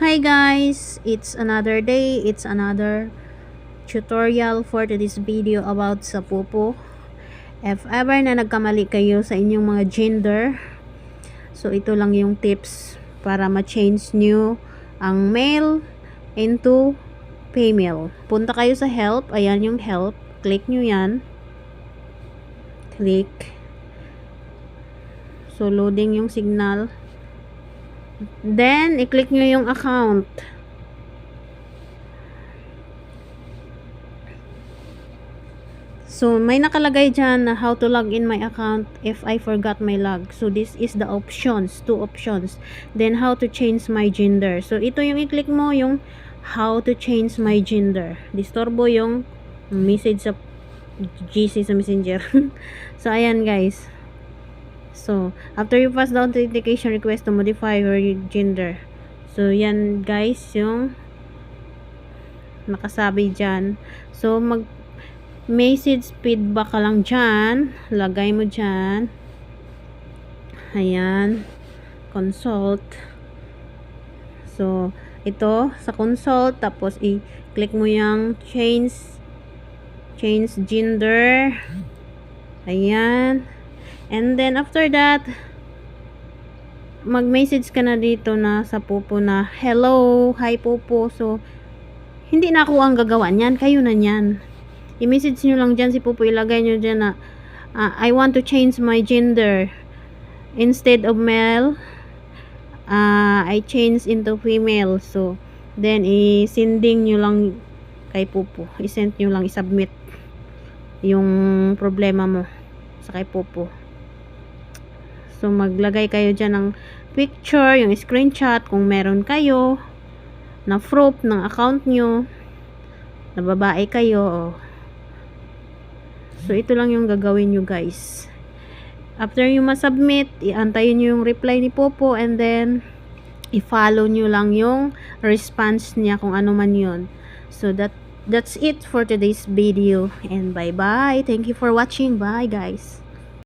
Hi guys, it's another day, it's another tutorial for today's video about sa pupo. If ever na nagkamali kayo sa inyong mga gender, so ito lang yung tips para ma-change nyo ang male into female. Punta kayo sa help, ayan yung help, click nyo yan, click, so loading yung signal. Then, i-click nyo yung account. So, may nakalagay dyan na how to log in my account if I forgot my log. So, this is the options, two options. Then, how to change my gender. So, ito yung i-click mo, yung how to change my gender. Disturbo yung message sa GC sa Messenger. So, ayan guys. So, after you pass the authentication request to modify your gender. So, yan guys, yung nakasabi dyan. So, message feedback ka lang dyan. Lagay mo dyan. Ayan. Consult. So, ito, sa consult, tapos i-click mo yung change gender. Ayan. And then, after that, mag-message ka na dito na sa pupo na, hello, hi pupo. So, hindi na ako ang gagawa niyan. Kayo na niyan. I-message nyo lang dyan si pupo. Ilagay nyo dyan na, I want to change my gender. Instead of male, I change into female. So, then, i-sending nyo lang kay pupo. I-send nyo lang, i-submit yung problema mo sa kay pupo. So, maglagay kayo dyan ng picture, yung screenshot, kung meron kayo, na proof ng account nyo, na babae kayo. So, ito lang yung gagawin nyo guys. After nyo masubmit, iantayin nyo yung reply ni Popo, and then, i-follow nyo lang yung response niya kung ano man yun. So, that's it for today's video. And bye-bye. Thank you for watching. Bye guys.